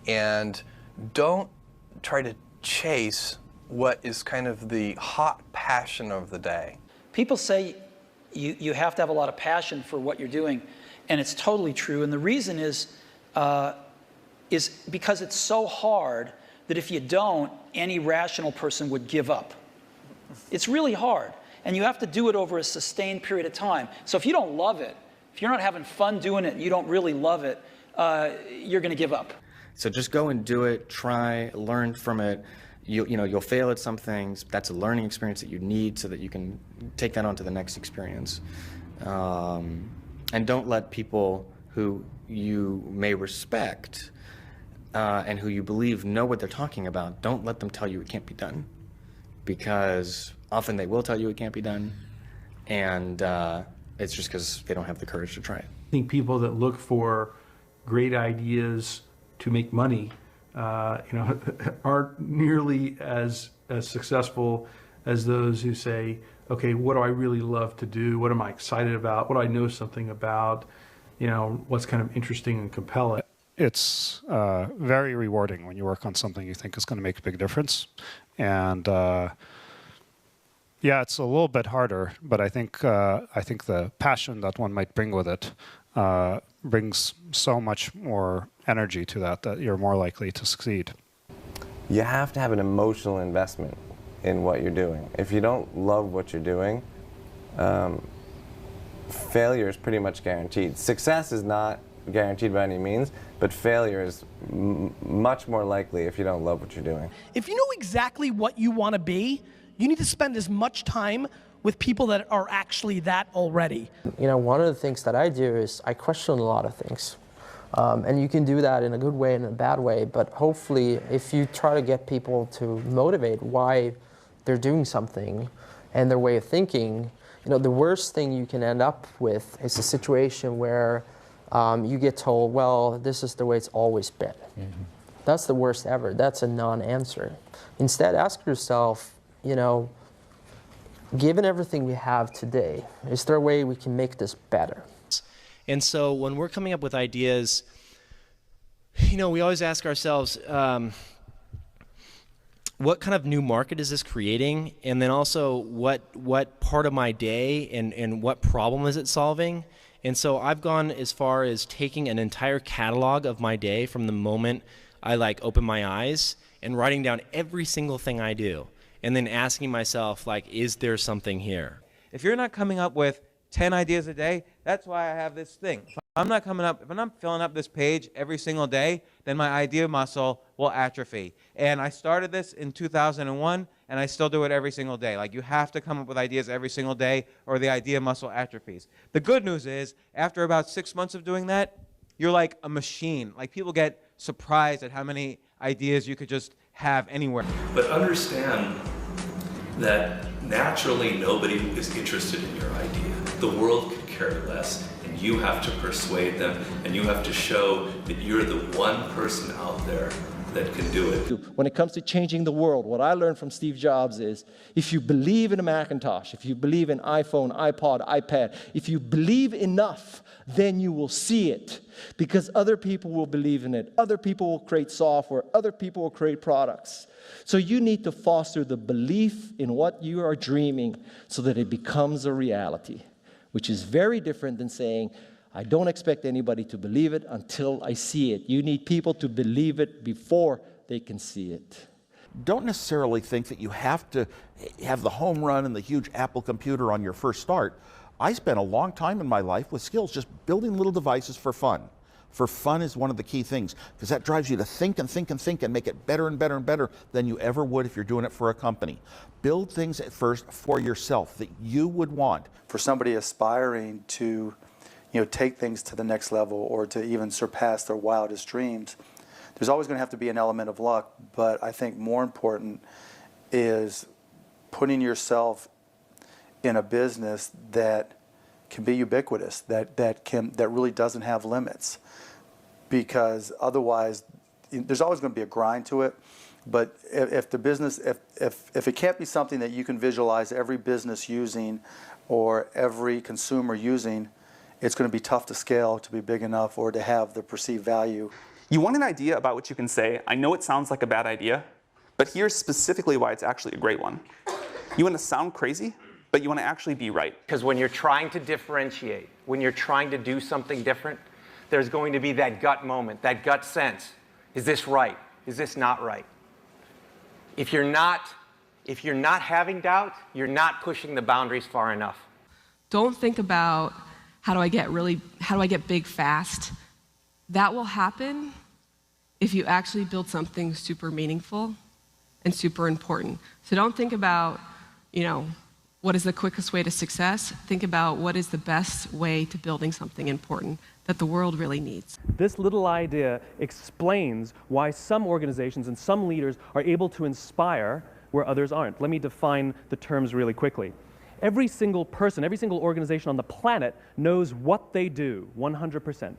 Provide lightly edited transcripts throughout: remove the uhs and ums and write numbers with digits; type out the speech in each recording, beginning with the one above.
and don't try to chase what is kind of the hot passion of the day. People say you have to have a lot of passion for what you're doing, and it's totally true. And the reason is because it's so hard that if you don't, any rational person would give up. It's really hard, and you have to do it over a sustained period of time. So if you don't love it, if you're not having fun doing it and you don't really love it, you're going to give up. So just go and do it, try, learn from it. You'll fail at some things. That's a learning experience that you need so that you can take that on to the next experience. And don't let people who you may respect and who you believe know what they're talking about, don't let them tell you it can't be done. Because often they will tell you it can't be done, and it's just because they don't have the courage to try it. I think people that look for great ideas to make money, aren't nearly as successful as those who say, okay, what do I really love to do? What am I excited about? What do I know something about? What's kind of interesting and compelling? It's very rewarding when you work on something you think is going to make a big difference. And yeah, it's a little bit harder, but I think the passion that one might bring with it brings so much more energy to that you're more likely to succeed. You have to have an emotional investment in what you're doing. If you don't love what you're doing, failure is pretty much guaranteed. Success is not guaranteed by any means, but failure is much more likely if you don't love what you're doing. If you know exactly what you want to be, you need to spend as much time with people that are actually that already. One of the things that I do is I question a lot of things. And you can do that in a good way and in a bad way, but hopefully if you try to get people to motivate why they're doing something and their way of thinking, the worst thing you can end up with is a situation where you get told, well, this is the way it's always been. Mm-hmm. That's the worst ever. That's a non-answer. Instead, ask yourself, given everything we have today, is there a way we can make this better? And so when we're coming up with ideas, we always ask ourselves, what kind of new market is this creating? And then also, what part of my day and what problem is it solving? And so I've gone as far as taking an entire catalog of my day from the moment I open my eyes and writing down every single thing I do. And then asking myself, is there something here? If you're not coming up with 10 ideas a day, that's why I have this thing. If I'm not filling up this page every single day, then my idea muscle will atrophy. And I started this in 2001, and I still do it every single day. You have to come up with ideas every single day, or the idea muscle atrophies. The good news is, after about 6 months of doing that, you're like a machine. People get surprised at how many ideas you could just have anywhere. But understand that naturally nobody is interested in your idea. The world could care less, and you have to persuade them, and you have to show that you're the one person out there that can do it. When it comes to changing the world, what I learned from Steve Jobs is, if you believe in a Macintosh, if you believe in iPhone, iPod, iPad, if you believe enough, then you will see it. Because other people will believe in it. Other people will create software. Other people will create products. So you need to foster the belief in what you are dreaming so that it becomes a reality, which is very different than saying, I don't expect anybody to believe it until I see it. You need people to believe it before they can see it. Don't necessarily think that you have to have the home run and the huge Apple computer on your first start. I spent a long time in my life with skills just building little devices for fun. For fun is one of the key things, because that drives you to think and think and think and make it better and better and better than you ever would if you're doing it for a company. Build things at first for yourself that you would want. For somebody aspiring to take things to the next level or to even surpass their wildest dreams, there's always going to have to be an element of luck, but I think more important is putting yourself in a business that can be ubiquitous, that really doesn't have limits. Because otherwise, there's always going to be a grind to it. But if the business, if it can't be something that you can visualize every business using or every consumer using, it's going to be tough to scale to be big enough or to have the perceived value. You want an idea about which you can say, I know it sounds like a bad idea, but here's specifically why it's actually a great one. You want to sound crazy, but you want to actually be right. Because when you're trying to differentiate, when you're trying to do something different, there's going to be that gut moment, that gut sense. Is this right? Is this not right? If you're not having doubt, you're not pushing the boundaries far enough. Don't think about how do I get big fast. That will happen if you actually build something super meaningful and super important. So don't think about, what is the quickest way to success? Think about what is the best way to building something important that the world really needs. This little idea explains why some organizations and some leaders are able to inspire where others aren't. Let me define the terms really quickly. Every single person, every single organization on the planet knows what they do, 100%.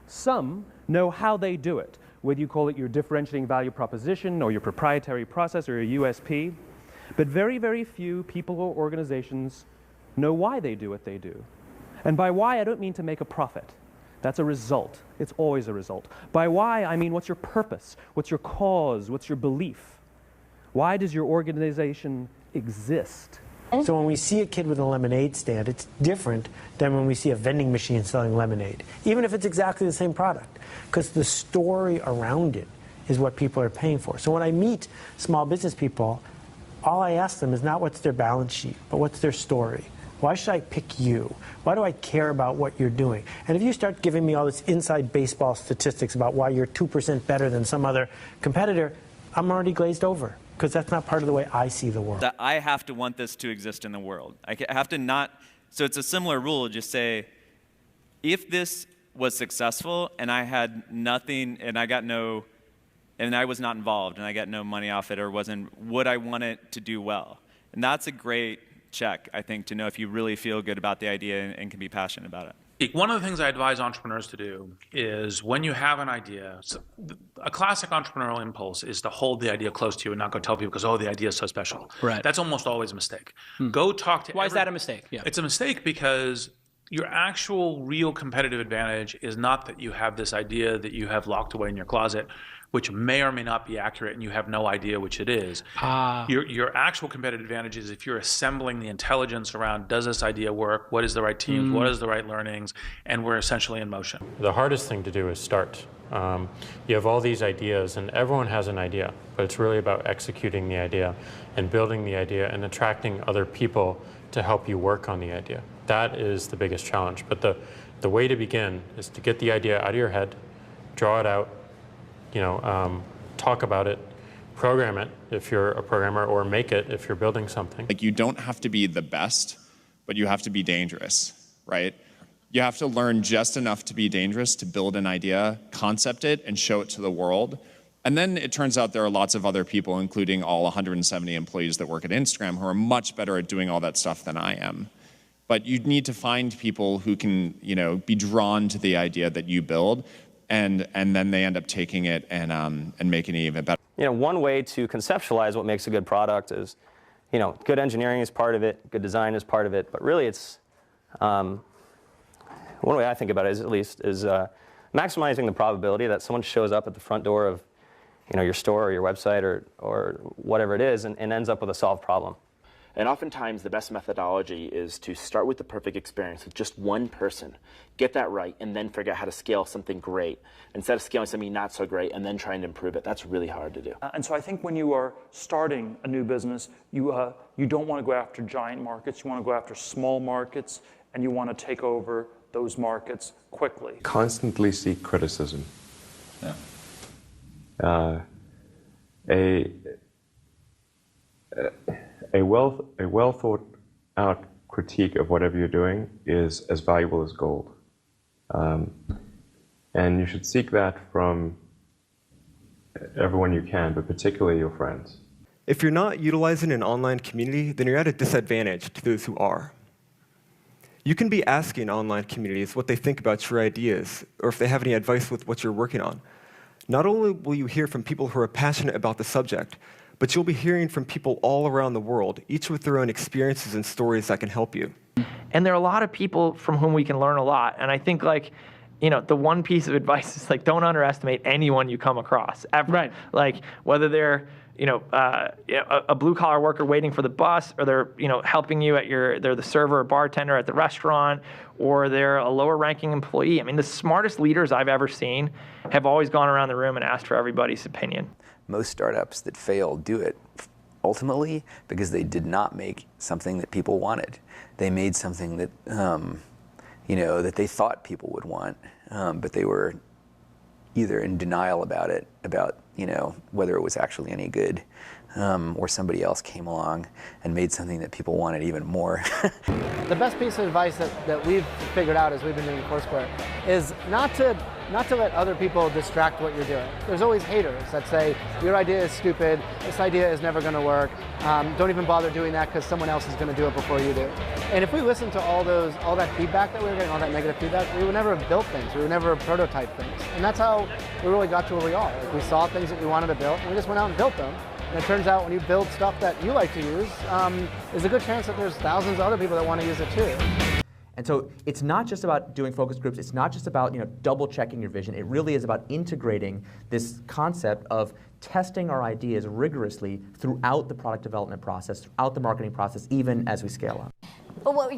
Some know how they do it, whether you call it your differentiating value proposition or your proprietary process or your USP. But very, very few people or organizations know why they do what they do. And by why, I don't mean to make a profit. That's a result. It's always a result. By why, I mean what's your purpose? What's your cause? What's your belief? Why does your organization exist? So when we see a kid with a lemonade stand, it's different than when we see a vending machine selling lemonade, even if it's exactly the same product, because the story around it is what people are paying for. So when I meet small business people, all I ask them is not what's their balance sheet, but what's their story. Why should I pick you? Why do I care about what you're doing? And if you start giving me all this inside baseball statistics about why you're 2% better than some other competitor, I'm already glazed over, because that's not part of the way I see the world. That I have to want this to exist in the world. I have to not, so it's a similar rule, just say, if this was successful and I had nothing and I was not involved and I got no money off it or would I want it to do well? And that's a great check, I think, to know if you really feel good about the idea and can be passionate about it. One of the things I advise entrepreneurs to do is when you have an idea, a classic entrepreneurial impulse is to hold the idea close to you and not go tell people because, the idea is so special. Right. That's almost always a mistake. Go talk to Why is that a mistake? Yeah. It's a mistake because your actual real competitive advantage is not that you have this idea that you have locked away in your closet, which may or may not be accurate and you have no idea which it is. Your actual competitive advantage is if you're assembling the intelligence around, does this idea work? What is the right teams? What is the right learnings? And we're essentially in motion. The hardest thing to do is start. You have all these ideas and everyone has an idea, but it's really about executing the idea and building the idea and attracting other people to help you work on the idea. That is the biggest challenge. But the way to begin is to get the idea out of your head, draw it out, talk about it, program it if you're a programmer, or make it if you're building something. Like, you don't have to be the best, but you have to be dangerous, right? You have to learn just enough to be dangerous, to build an idea, concept it, and show it to the world. And then it turns out there are lots of other people, including all 170 employees that work at Instagram, who are much better at doing all that stuff than I am. But you need to find people who can, be drawn to the idea that you build, and then they end up taking it and making it even better. One way to conceptualize what makes a good product is, good engineering is part of it, good design is part of it, but really it's, one way I think about it is maximizing the probability that someone shows up at the front door of, your store or your website or whatever it is and ends up with a solved problem. And oftentimes the best methodology is to start with the perfect experience with just one person, get that right, and then figure out how to scale something great. Instead of scaling something not so great and then trying to improve it, that's really hard to do. And so I think when you are starting a new business, you don't want to go after giant markets, you want to go after small markets, and you want to take over those markets quickly. Constantly seek criticism. A well thought out critique of whatever you're doing is as valuable as gold. And you should seek that from everyone you can, but particularly your friends. If you're not utilizing an online community, then you're at a disadvantage to those who are. You can be asking online communities what they think about your ideas, or if they have any advice with what you're working on. Not only will you hear from people who are passionate about the subject, but you'll be hearing from people all around the world, each with their own experiences and stories that can help you. And there are a lot of people from whom we can learn a lot. And I think the one piece of advice is like, don't underestimate anyone you come across ever. Right. Like whether they're a blue collar worker waiting for the bus, or they're helping you they're the server or bartender at the restaurant, or they're a lower ranking employee. I mean, the smartest leaders I've ever seen have always gone around the room and asked for everybody's opinion. Most startups that fail do it ultimately because they did not make something that people wanted. They made something that that they thought people would want, but they were either in denial about it, about whether it was actually any good, or somebody else came along and made something that people wanted even more. The best piece of advice that we've figured out as we've been doing Foursquare is not to let other people distract what you're doing. There's always haters that say, your idea is stupid, this idea is never going to work, don't even bother doing that because someone else is going to do it before you do. And if we listen to all that feedback that we were getting, all that negative feedback, we would never have built things, we would never have prototyped things. And that's how we really got to where we are. Like, we saw things that we wanted to build, and we just went out and built them. And it turns out when you build stuff that you like to use, there's a good chance that there's thousands of other people that want to use it too. And so it's not just about doing focus groups, it's not just about double checking your vision, it really is about integrating this concept of testing our ideas rigorously throughout the product development process, throughout the marketing process, even as we scale up. But what